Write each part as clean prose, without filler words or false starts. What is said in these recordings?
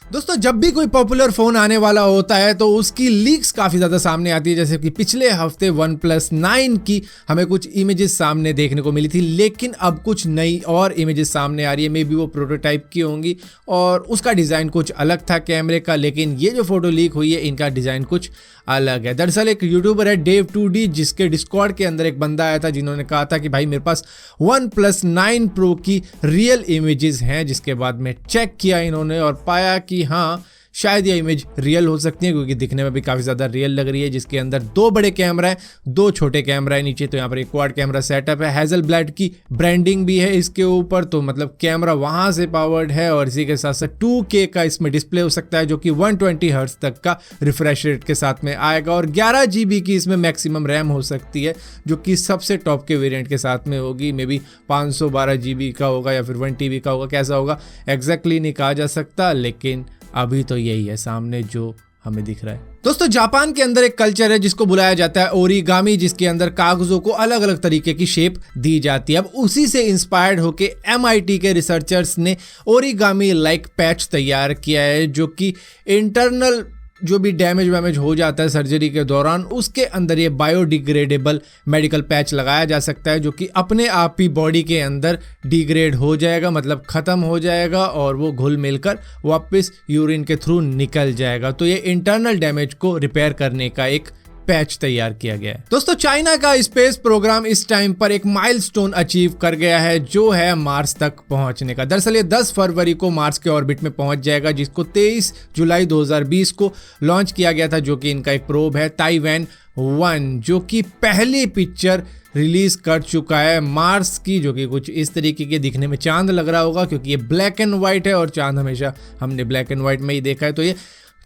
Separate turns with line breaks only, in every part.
दोस्तों जब भी कोई पॉपुलर फोन आने वाला होता है तो उसकी लीक्स काफी ज्यादा सामने आती है, जैसे कि पिछले हफ्ते OnePlus 9 की हमें कुछ इमेजेस सामने देखने को मिली थी, लेकिन अब कुछ नई और इमेजेस सामने आ रही है। मे बी वो प्रोटोटाइप की होंगी और उसका डिजाइन कुछ अलग था कैमरे का, लेकिन ये जो फोटो लीक हुई है इनका डिजाइन कुछ अलग है। दरअसल एक यूट्यूबर है Dave2D, जिसके डिस्कॉर्ड के अंदर एक बंदा आया था जिन्होंने कहा था कि भाई मेरे पास OnePlus 9 Pro की रियल इमेजेस हैं, जिसके बाद में चेक किया इन्होंने और पाया कि हाँ शायद ये इमेज रियल हो सकती है, क्योंकि दिखने में भी काफ़ी ज़्यादा रियल लग रही है। जिसके अंदर 2 बड़े कैमरा है, 2 छोटे कैमरा है नीचे, तो यहाँ पर एक क्वाड कैमरा सेटअप है। हैज़लब्लैड की ब्रांडिंग भी है इसके ऊपर, तो मतलब कैमरा वहाँ से पावर्ड है और इसी के साथ साथ 2K का इसमें डिस्प्ले हो सकता है, जो कि 120 हर्ट्ज तक का रिफ्रेश रेट के साथ में आएगा और 11 GB की इसमें मैक्सिमम रैम हो सकती है, जो कि सबसे टॉप के वेरिएंट के साथ में होगी। मे बी 512 GB का होगा या फिर 1 TB का होगा, कैसा होगा एग्जैक्टली नहीं कहा जा सकता, लेकिन अभी तो यही है सामने जो हमें दिख रहा है। दोस्तों जापान के अंदर एक कल्चर है जिसको बुलाया जाता है ओरिगामी, जिसके अंदर कागजों को अलग अलग तरीके की शेप दी जाती है। अब उसी से इंस्पायर्ड होके MIT के रिसर्चर्स ने ओरिगामी लाइक पैच तैयार किया है, जो कि इंटरनल जो भी डैमेज वैमेज हो जाता है सर्जरी के दौरान, उसके अंदर ये बायोडिग्रेडेबल मेडिकल पैच लगाया जा सकता है, जो कि अपने आप ही बॉडी के अंदर डिग्रेड हो जाएगा, मतलब ख़त्म हो जाएगा और वो घुल मिलकर वापस यूरिन के थ्रू निकल जाएगा। तो ये इंटरनल डैमेज को रिपेयर करने का एक पैच तैयार किया गया है। दोस्तों चाइना का स्पेस प्रोग्राम इस टाइम पर एक माइलस्टोन अचीव कर गया है, जो है मार्स तक पहुंचने का। दरअसल ये 10 फरवरी को मार्स के ऑर्बिट में पहुंच जाएगा, जिसको 23 जुलाई 2020 को लॉन्च किया गया था, जो कि इनका एक प्रोब है ताइवान 1, जो कि पहली पिक्चर रिलीज कर चुका है मार्स की, जो कि कुछ इस तरीके के दिखने में चांद लग रहा होगा, क्योंकि ये ब्लैक एंड व्हाइट है और चांद हमेशा हमने ब्लैक एंड व्हाइट में ही देखा है। तो ये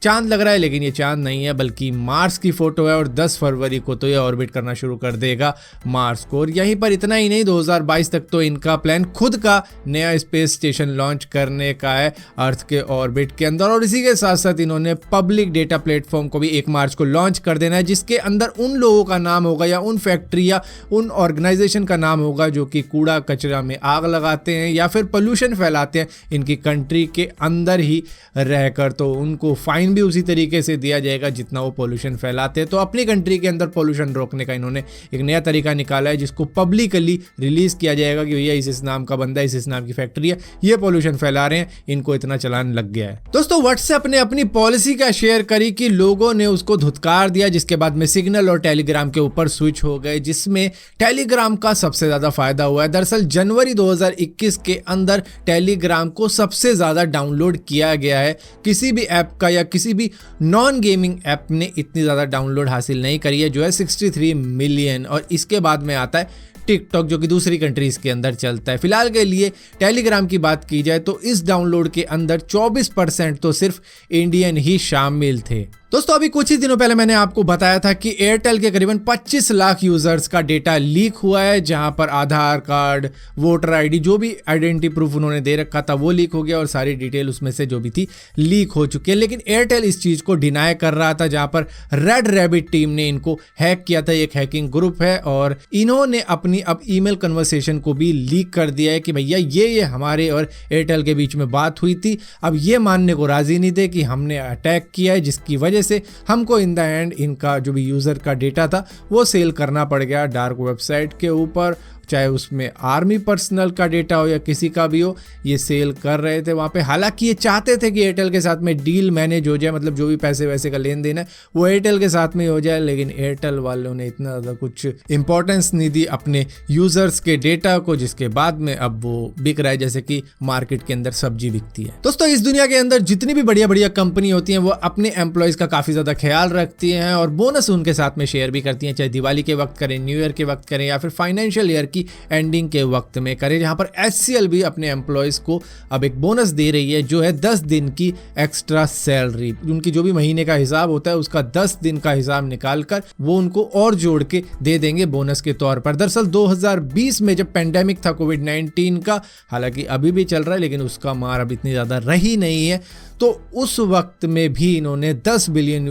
चांद लग रहा है, लेकिन ये चांद नहीं है बल्कि मार्स की फोटो है और 10 फरवरी को तो ये ऑर्बिट करना शुरू कर देगा मार्स को। और यहीं पर इतना ही नहीं, 2022 तक तो इनका प्लान खुद का नया स्पेस स्टेशन लॉन्च करने का है अर्थ के ऑर्बिट के अंदर, और इसी के साथ साथ इन्होंने पब्लिक डेटा प्लेटफॉर्म को भी 1 मार्च को लॉन्च कर देना है, जिसके अंदर उन लोगों का नाम होगा या उन फैक्ट्री या उन ऑर्गेनाइजेशन का नाम होगा जो कि कूड़ा कचरा में आग लगाते हैं या फिर पोल्यूशन फैलाते हैं इनकी कंट्री के अंदर ही रहकर। तो उनको फाइन भी उसी तरीके से दिया जाएगा जितना वो पोल्यूशन फैलाते हैं। तो अपनी कंट्री के अंदर पोल्यूशन रोकने का इन्होंने एक नया तरीका निकाला है, जिसको पब्लिकली रिलीज किया जाएगा कि भैया इस नाम का बंदा, इस नाम की फैक्ट्री है, ये पोल्यूशन फैला रहे हैं, इनको इतना चालान लग गया है। दोस्तों व्हाट्सएप ने अपनी पॉलिसी का शेयर करी कि लोगों ने उसको धुतकार दिया, जिसके बाद में सिग्नल और टेलीग्राम के ऊपर स्विच हो गए, जिसमें टेलीग्राम का सबसे ज्यादा फायदा हुआ है। दरअसल जनवरी 2021 के अंदर टेलीग्राम को सबसे ज्यादा डाउनलोड किया गया है। किसी भी ऐप का या किसी भी नॉन गेमिंग ऐप ने इतनी ज़्यादा डाउनलोड हासिल नहीं करी है, जो है 63 मिलियन। और इसके बाद में आता है टिकटॉक, जो कि दूसरी कंट्रीज के अंदर चलता है। फिलहाल के लिए टेलीग्राम की बात की जाए तो इस डाउनलोड के अंदर 24% तो सिर्फ इंडियन ही शामिल थे। दोस्तों अभी कुछ ही दिनों पहले मैंने आपको बताया था कि एयरटेल के करीबन 25 लाख यूजर्स का डेटा लीक हुआ है, जहां पर आधार कार्ड, वोटर आईडी, जो भी आइडेंटिटी प्रूफ उन्होंने दे रखा था वो लीक हो गया और सारी डिटेल उसमें से जो भी थी लीक हो चुकी है। लेकिन एयरटेल इस चीज को डिनाई कर रहा था, जहां पर रेड रैबिट टीम ने इनको हैक किया था। एक हैकिंग ग्रुप है और इन्होंने अपनी अब ईमेल कन्वर्सेशन को भी लीक कर दिया है कि भैया ये हमारे और एयरटेल के बीच में बात हुई थी। अब ये मानने को राजी नहीं थे कि हमने अटैक किया है, जिसकी वजह से हमको इन द एंड इनका जो भी यूजर का डेटा था वो सेल करना पड़ गया डार्क वेबसाइट के ऊपर, चाहे उसमें आर्मी पर्सनल का डेटा हो या किसी का भी हो, ये सेल कर रहे थे वहाँ पे। हालांकि ये चाहते थे कि एयरटेल के साथ में डील मैनेज हो जाए, मतलब जो भी पैसे वैसे का लेन देन है वो एयरटेल के साथ में हो जाए, लेकिन एयरटेल वालों ने इतना ज़्यादा कुछ इंपॉर्टेंस नहीं दी अपने यूजर्स के डेटा को, जिसके बाद में अब वो बिक रहा है जैसे कि मार्केट के अंदर सब्जी बिकती है। दोस्तों इस दुनिया के अंदर जितनी भी बढ़िया बढ़िया कंपनी होती हैं वो अपने एम्प्लॉयज का काफ़ी ज़्यादा ख्याल रखती हैं और बोनस उनके साथ में शेयर भी करती हैं, चाहे दिवाली के वक्त करें, न्यू ईयर के वक्त करें या फिर फाइनेंशियल ईयर की एंडिंग के वक्त में करें। जहां पर HCL भी अपने एम्प्लॉयज को अब एक बोनस दे रही है, जो है 10 दिन की एक्स्ट्रा सैलरी। उनकी जो भी महीने का हिसाब होता है उसका 10 दिन का हिसाब निकालकर वो उनको और जोड़ के दे देंगे बोनस के तौर पर। दरअसल 2020 में जब पेंडेमिक था कोविड-19 का, हालांकि अभी भी चल रहा है लेकिन उसका मार अब इतनी ज्यादा रही नहीं है, तो उस वक्त में भी इन्होंने $10 बिलियन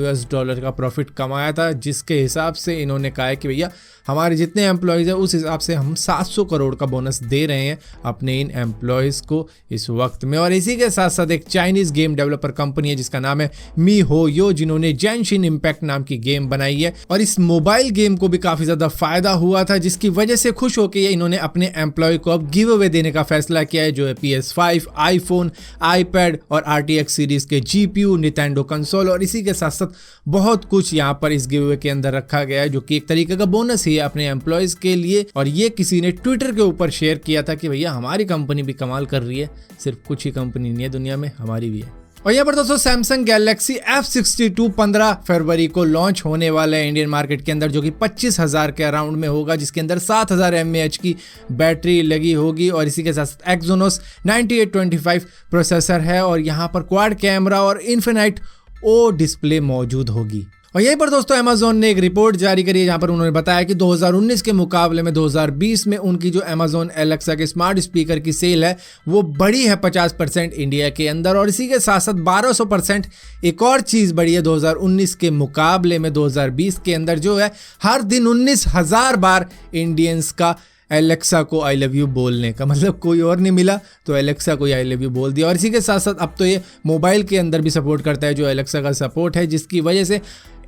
का प्रॉफिट कमाया था, जिसके हिसाब से इन्होंने कहा है कि भैया हमारे जितने एम्प्लॉयज हैं उस हिसाब से हम 700 करोड़ का बोनस दे रहे हैं अपने इन एम्प्लॉयज़ को इस वक्त में। और इसी के साथ साथ एक चाइनीज़ गेम डेवलपर कंपनी है जिसका नाम है MiHoYo, जिन्होंने जेनशिन इम्पैक्ट नाम की गेम बनाई है और इस मोबाइल गेम को भी काफ़ी ज़्यादा फायदा हुआ था, जिसकी वजह से खुश होकर इन्होंने अपने एम्प्लॉय को अब गिव अवे देने का फैसला किया है, जो है PS5, आईफोन, आईपैड और RTX सीरीज़ के GPU, निंटेंडो कंसोल और इसी के साथ साथ बहुत कुछ यहाँ पर इस गिव अवे के अंदर रखा गया है, जो कि एक तरीके का बोनस ही है अपने एम्प्लॉयज के लिए। और ये किसी ने ट्विटर के ऊपर शेयर किया था कि भैया हमारी कंपनी भी कमाल कर रही है, सिर्फ कुछ ही कंपनी नहीं है दुनिया में, हमारी भी है। और यहाँ पर दोस्तों सैमसंग गैलेक्सी F62 15 फरवरी को लॉन्च होने वाला है इंडियन मार्केट के अंदर, जो कि 25,000 के अराउंड में होगा, जिसके अंदर 7000 mAh की बैटरी लगी होगी और इसी के साथ Exynos 9825 प्रोसेसर है और यहाँ पर क्वाड कैमरा और इन्फिनाइट ओ डिस्प्ले मौजूद होगी। और यहीं पर दोस्तों अमेजोन ने एक रिपोर्ट जारी करी है जहां पर उन्होंने बताया कि 2019 के मुकाबले में 2020 में उनकी जो अमेजोन एलेक्सा के स्मार्ट स्पीकर की सेल है वो बढ़ी है 50% इंडिया के अंदर। और इसी के साथ साथ 1200% एक और चीज़ बढ़ी है 2019 के मुकाबले में 2020 के अंदर, जो है हर दिन 19,000 बार इंडियंस का एलेक्सा को आई लव यू बोलने का, मतलब कोई और नहीं मिला तो एलेक्सा को आई लव यू बोल दिया। और इसी के साथ साथ अब तो ये मोबाइल के अंदर भी सपोर्ट करता है, जो एलेक्सा का सपोर्ट है, जिसकी वजह से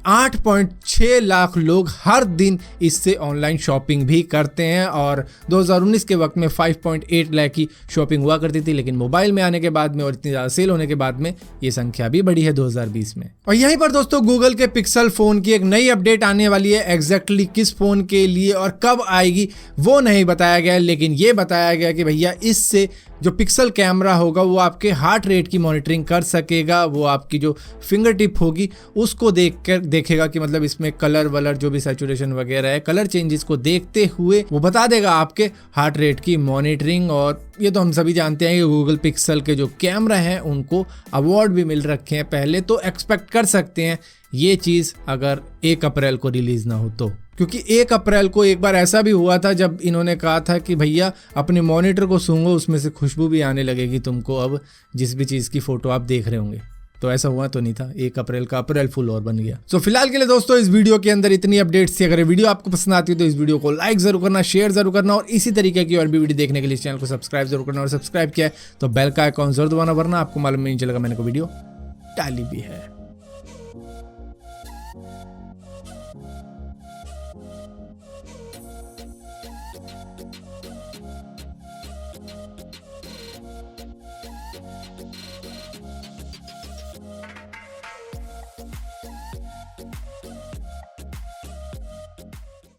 8.6 लाख लोग हर दिन इससे ऑनलाइन शॉपिंग भी करते हैं। और 2019 के वक्त में 5.8 लाख की शॉपिंग हुआ करती थी, लेकिन मोबाइल में आने के बाद में और इतनी ज़्यादा सेल होने के बाद में ये संख्या भी बढ़ी है 2020 में। और यहीं पर दोस्तों गूगल के पिक्सल फ़ोन की एक नई अपडेट आने वाली है। एग्जैक्टली किस फ़ोन के लिए और कब आएगी वो नहीं बताया गया, लेकिन ये बताया गया कि भैया इससे जो पिक्सल कैमरा होगा वो आपके हार्ट रेट की मॉनिटरिंग कर सकेगा, वो आपकी जो फिंगर टिप होगी उसको देखेगा कि मतलब इसमें कलर वलर जो भी सैचुरेशन वगैरह है, कलर चेंजेस को देखते हुए वो बता देगा आपके हार्ट रेट की मॉनिटरिंग। और ये तो हम सभी जानते हैं कि गूगल पिक्सल के जो कैमरा हैं उनको अवार्ड भी मिल रखे हैं पहले, तो एक्सपेक्ट कर सकते हैं ये चीज़ अगर 1 अप्रैल को रिलीज़ ना हो तो, क्योंकि 1 अप्रैल को एक बार ऐसा भी हुआ था जब इन्होंने कहा था कि भैया अपने मॉनिटर को सूंघो उसमें से खुशबू भी आने लगेगी तुमको, अब जिस भी चीज़ की फ़ोटो आप देख रहे होंगे। तो ऐसा हुआ तो नहीं था, 1 अप्रैल का अप्रैल फुल और बन गया। तो फिलहाल के लिए दोस्तों इस वीडियो के अंदर इतनी अपडेट्स थी। अगर वीडियो आपको पसंद आती है तो इस वीडियो को लाइक जरूर करना, शेयर जरूर करना और इसी तरीके की और भी वीडियो देखने के लिए चैनल को सब्सक्राइब जरूर करना। और सब्सक्राइब किया है तो बेल का आइकॉन जरूर दबाना, वरना आपको मालूम नहीं चलेगा मैंने को वीडियो डाली भी है।